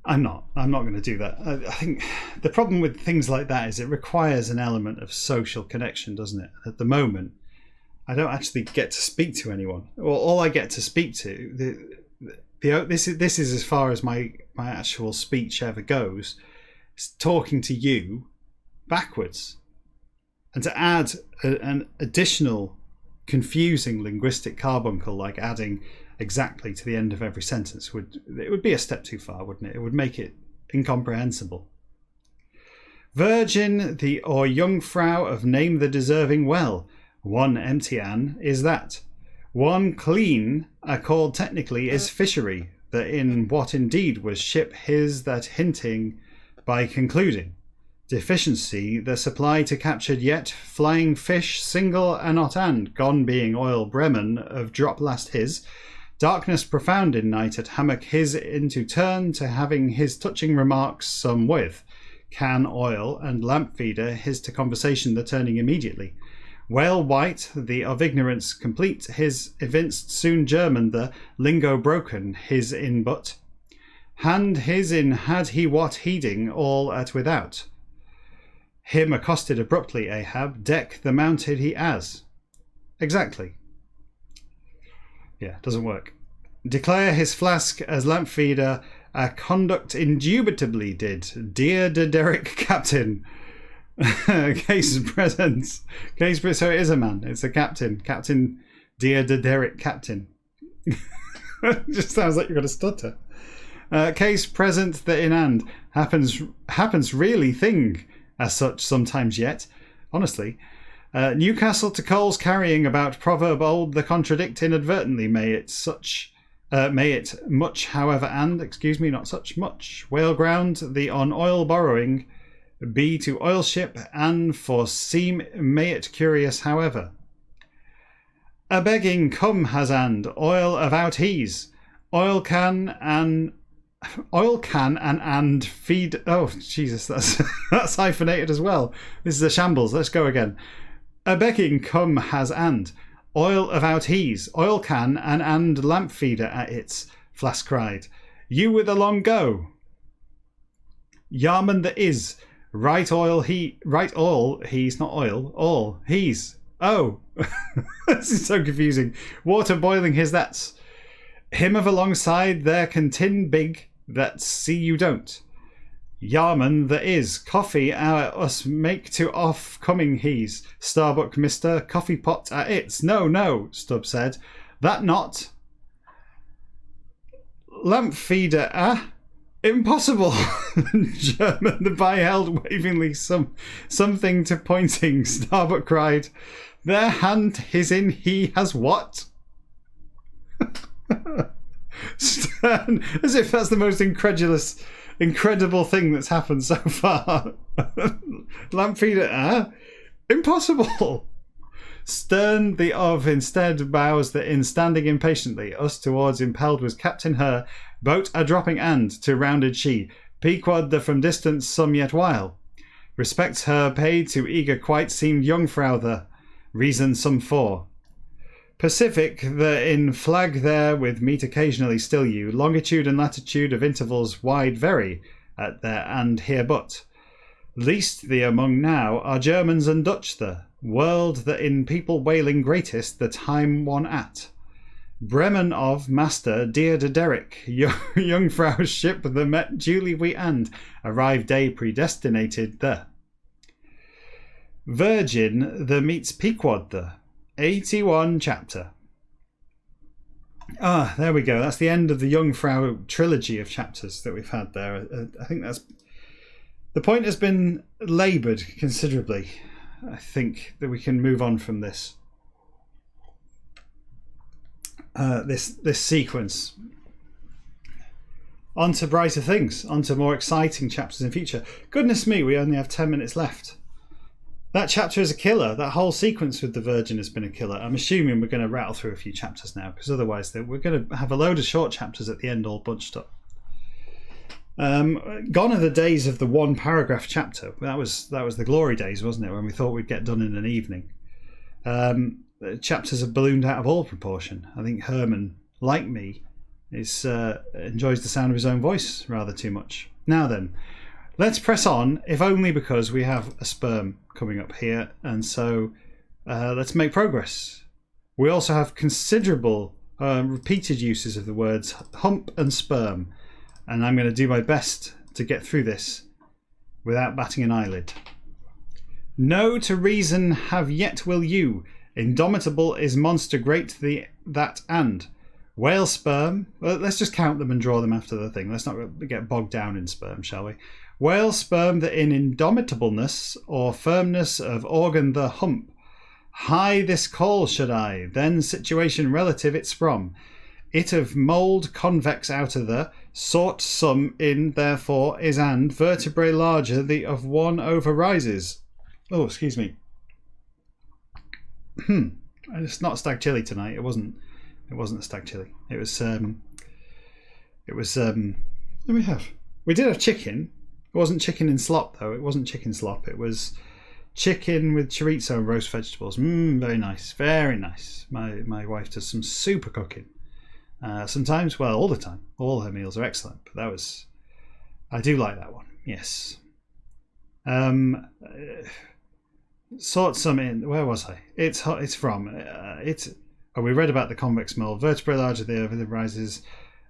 I'm not going to do that. I think the problem with things like that is it requires an element of social connection, doesn't it? At the moment, I don't actually get to speak to anyone. Well, all I get to speak to, this is as far as my actual speech ever goes, is talking to you backwards. And to add an additional confusing linguistic carbuncle, like adding exactly to the end of every sentence, would be a step too far, wouldn't it? It would make it incomprehensible. Virgin, the or Jungfrau of name the deserving well, one empty an is that. One clean, called technically, is fishery, that in what indeed was ship his that hinting by concluding. Deficiency, the supply to captured yet, flying fish, single and not and, gone being oil bremen of drop last his, darkness profound in night at hammock his into turn to having his touching remarks some with, can oil and lamp feeder his to conversation the turning immediately. Whale white, the of ignorance complete, his evinced soon German the lingo broken, his in but. Hand his in had he what heeding all at without. Him accosted abruptly Ahab, deck the mounted he as. Exactly. Yeah, doesn't work. Declare his flask as lamp feeder, a conduct indubitably did. Dear de Derick captain. Case present. So it is a man. It's a captain. Captain Dear de Derick captain. Just sounds like you're going to stutter. Case present that in hand happens really thing as such sometimes yet. Honestly. Newcastle to Coles carrying about proverb old the contradict inadvertently may it much however and not such much whale ground the on oil borrowing be to oil ship and for seem may it curious however a begging come has and oil about he's oil can and feed. Oh Jesus, that's hyphenated as well. This is a shambles. Let's go again. A begging come has and oil about he's oil can and lamp feeder at its flask cried. You with a long go. Yarman that is right oil he's not oil all he's. Oh, this is so confusing. Water boiling his that's him of alongside there contin big that see you don't. Yarman that is coffee our us make to off coming he's Starbuck Mister coffee pot at its no Stubb said that not lamp feeder impossible. German the by held wavingly something to pointing Starbuck cried their hand his in he has what. Stern, as if that's the most incredible thing that's happened so far. Lamp feeder, impossible. Stern the of instead bows that in standing impatiently us towards impelled was captain her boat a dropping and to rounded she pequod the from distance some yet while respects her paid to eager quite seemed Jungfrau the reason some for. Pacific, the in flag there with meet occasionally still you, longitude and latitude of intervals wide very, at there and here but. Least the among now are Germans and Dutch the, world that in people whaling greatest the time one at. Bremen of master dear de Derick, Jungfrau's ship the met duly we and, arrived day predestinated the. Virgin the meets Pequod the. 81 chapter. There we go. That's the end of the Jungfrau trilogy of chapters that we've had there. I think that's the point has been laboured considerably. I think that we can move on from this. This sequence onto brighter things, onto more exciting chapters in future. Goodness me, we only have 10 minutes left. That chapter is a killer. That whole sequence with the Virgin has been a killer. I'm assuming we're going to rattle through a few chapters now, because otherwise we're going to have a load of short chapters at the end all bunched up. Gone are the days of the one paragraph chapter. That was the glory days, wasn't it, when we thought we'd get done in an evening. Chapters have ballooned out of all proportion. I think Herman, like me, enjoys the sound of his own voice rather too much. Now then, let's press on, if only because we have a sperm coming up here, and so let's make progress. We also have considerable repeated uses of the words hump and sperm, and I'm going to do my best to get through this without batting an eyelid. No to reason have yet will you. Indomitable is monster great that and. Whale sperm. Well, let's just count them and draw them after the thing. Let's not get bogged down in sperm, shall we? Whale sperm that in indomitableness or firmness of organ the hump. High this call should I, then situation relative it's from. It of mould convex out of the, sort some in therefore is and, vertebrae larger the of one over rises. Oh, excuse me. It's not stag chili tonight. It wasn't a stag chili. It was let me have. We did have chicken. It wasn't chicken in slop though. It wasn't chicken slop. It was chicken with chorizo and roast vegetables. Very nice. Very nice. My wife does some super cooking. Sometimes, well, all the time. All her meals are excellent. But I do like that one. Yes. Sort some in. Where was I? It's from. We read about the convex mold. Vertebrae larger the rises.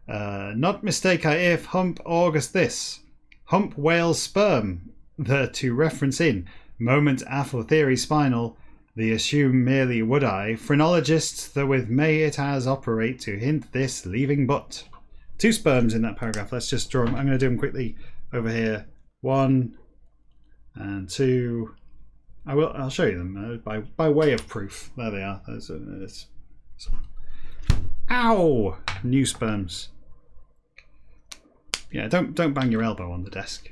Not mistake I if hump August this. Hump whale sperm. The to reference in. Moment after theory spinal. The assume merely would I. Phrenologists the with may it as operate to hint this leaving but. 2 sperms in that paragraph. Let's just draw them. I'm going to do them quickly over here. 1 and 2. I'll show you them by way of proof. There they are. Ow! New sperms. Yeah, don't bang your elbow on the desk.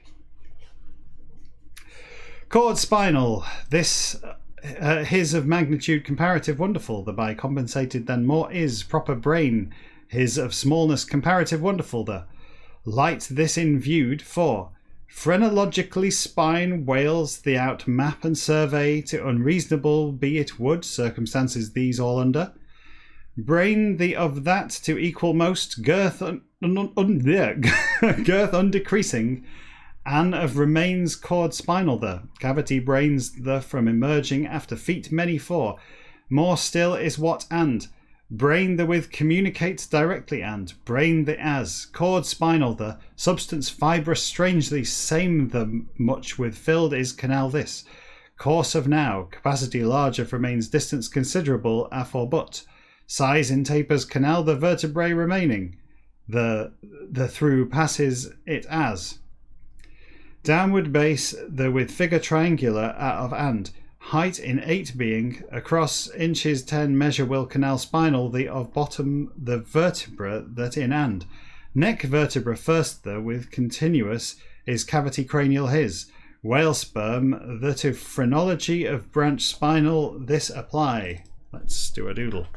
Chord spinal. This his of magnitude comparative wonderful. The by compensated than more is proper brain. His of smallness comparative wonderful. The light this in viewed for. Phrenologically spine whales the out map and survey to unreasonable be it would circumstances these all under. Brain the of that to equal most girth girth undecreasing and of remains chord spinal the cavity brains the from emerging after feet many for. More still is what and brain the with communicates directly and brain the as chord spinal the substance fibrous strangely same the much with filled is canal this course of now capacity large of remains distance considerable afor but size in tapers canal the vertebrae remaining the through passes it as downward base the with figure triangular of and height in 8 being across inches 10 measure will canal spinal the of bottom the vertebra that in and neck vertebra first the with continuous is cavity cranial his whale sperm the to phrenology of branch spinal this apply. Let's do a doodle.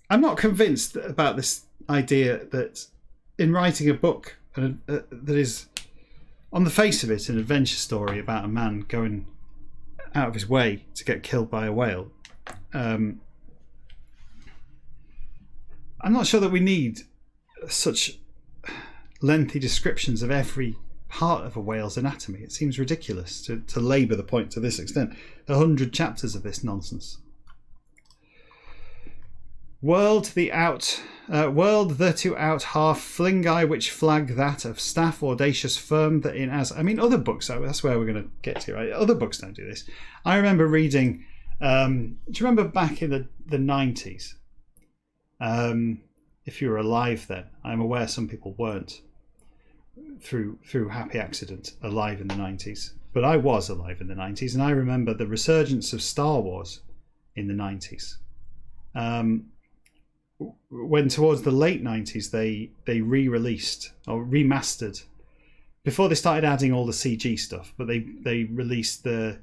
I'm not convinced about this idea that in writing a book that is on the face of it an adventure story about a man going out of his way to get killed by a whale. I'm not sure that we need such lengthy descriptions of every part of a whale's anatomy. It seems ridiculous to labour the point to this extent. 100 chapters of this nonsense. World the to out half fling I which flag that of staff audacious firm that in as. I mean, other books, that's where we're going to get to, right? Other books don't do this. I remember reading, do you remember back in the 90s? If you were alive then, I'm aware some people weren't through happy accident alive in the 90s, but I was alive in the 90s, and I remember the resurgence of Star Wars in the 90s. When towards the late 90s they re-released or remastered, before they started adding all the CG stuff, but they released the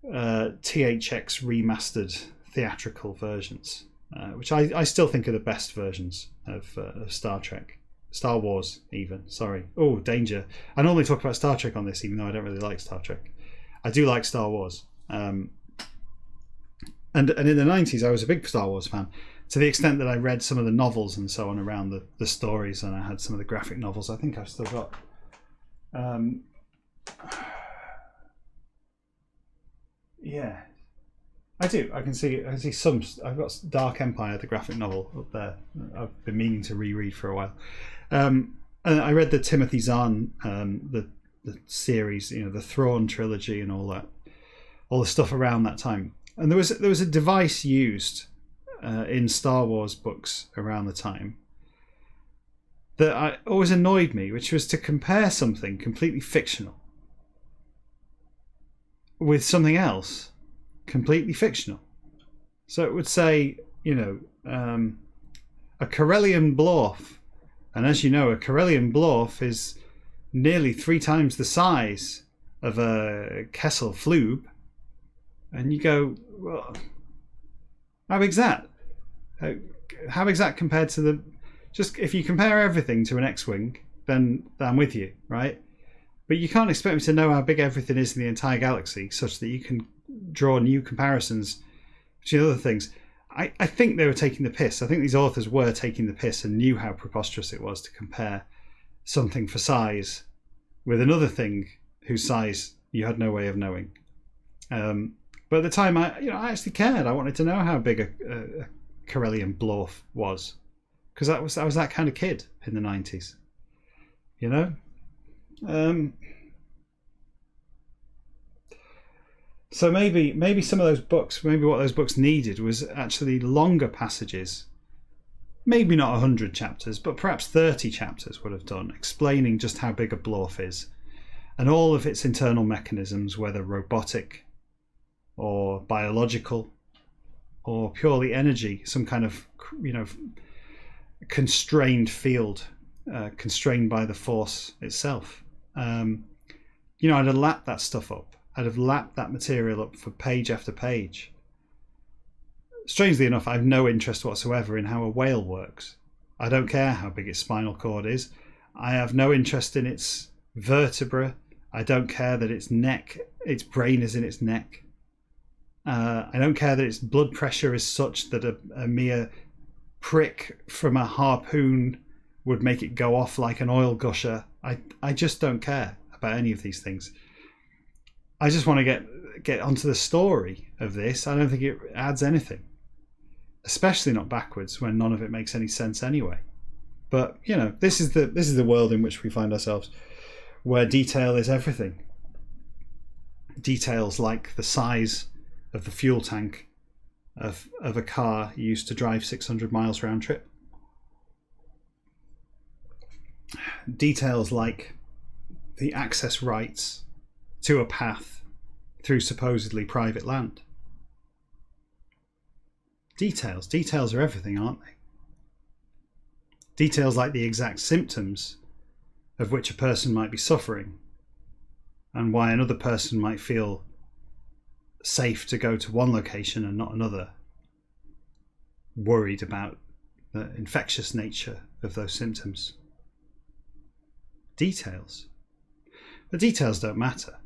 THX remastered theatrical versions, which I still think are the best versions of Star Trek, Star Wars even. Sorry. Oh, danger. I normally talk about Star Trek on this, even though I don't really like Star Trek. I do like Star Wars. And in the 90s I was a big Star Wars fan, to the extent that I read some of the novels and so on around the stories, and I had some of the graphic novels. I think I've still got. Yeah, I do. I can see some. I've got Dark Empire, the graphic novel, up there. I've been meaning to reread for a while. And I read the Timothy Zahn, the series, the Thrawn trilogy, and all the stuff around that time. And there was a device used in Star Wars books around the time that always annoyed me, which was to compare something completely fictional with something else completely fictional. So it would say, a Corellian Blorf, and as you know, a Corellian Blorf is nearly 3 times the size of a Kessel Flube, and you go, well, how big's that? How big's that compared to the? Just if you compare everything to an X-wing, then I'm with you, right? But you can't expect me to know how big everything is in the entire galaxy, such that you can draw new comparisons to other things. I think they were taking the piss. I think these authors were taking the piss and knew how preposterous it was to compare something for size with another thing whose size you had no way of knowing. But at the time, I actually cared. I wanted to know how big a Corellian Blorf was, because I was that kind of kid in the 90s. So maybe some of those books, maybe what those books needed was actually longer passages. Maybe not 100 chapters, but perhaps 30 chapters would have done, explaining just how big a Blorf is and all of its internal mechanisms, whether robotic or biological or purely energy, some kind of constrained field, constrained by the force itself. I'd have lapped that stuff up. I'd have lapped that material up for page after page. Strangely enough, I have no interest whatsoever in how a whale works. I don't care how big its spinal cord is. I have no interest in its vertebra. I don't care that its brain is in its neck. I don't care that its blood pressure is such that a mere prick from a harpoon would make it go off like an oil gusher. I just don't care about any of these things. I just want to get onto the story of this. I don't think it adds anything, especially not backwards when none of it makes any sense anyway. But this is the world in which we find ourselves, where detail is everything. Details like the size of the fuel tank of a car used to drive 600 miles round trip. Details like the access rights to a path through supposedly private land. Details are everything, aren't they? Details like the exact symptoms of which a person might be suffering, and why another person might feel safe to go to one location and not another, worried about the infectious nature of those symptoms. Details. The details don't matter.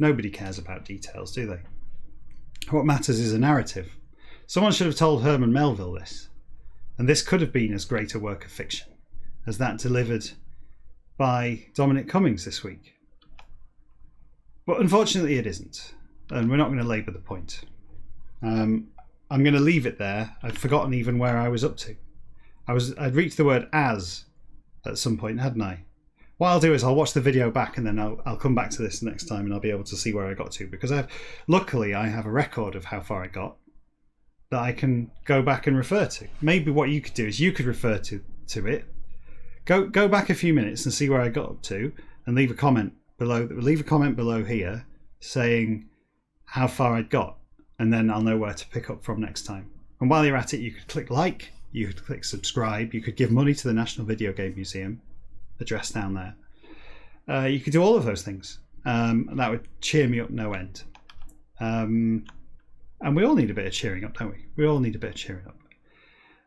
Nobody cares about details, do they? What matters is a narrative. Someone should have told Herman Melville this, and this could have been as great a work of fiction as that delivered by Dominic Cummings this week. But unfortunately it isn't, and we're not going to labour the point. I'm going to leave it there. I'd forgotten even where I was up to. I'd reached the word as at some point, hadn't I? What I'll do is I'll watch the video back, and then I'll come back to this next time, and I'll be able to see where I got to, because luckily I have a record of how far I got that I can go back and refer to. Maybe what you could do is you could refer to it. Go back a few minutes and see where I got up to, and leave a comment below. Leave a comment below here saying how far I'd got, and then I'll know where to pick up from next time. And while you're at it, you could click like, you could click subscribe, you could give money to the National Video Game Museum, address down there. You could do all of those things, and that would cheer me up no end. And we all need a bit of cheering up, don't we? We all need a bit of cheering up.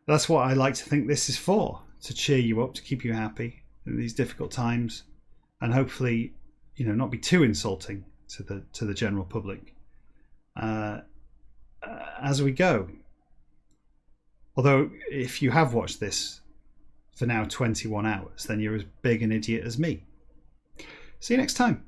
That's what I like to think this is for, to cheer you up, to keep you happy in these difficult times, and hopefully, not be too insulting to the general public as we go. Although, if you have watched this for now 21 hours, then you're as big an idiot as me. See you next time.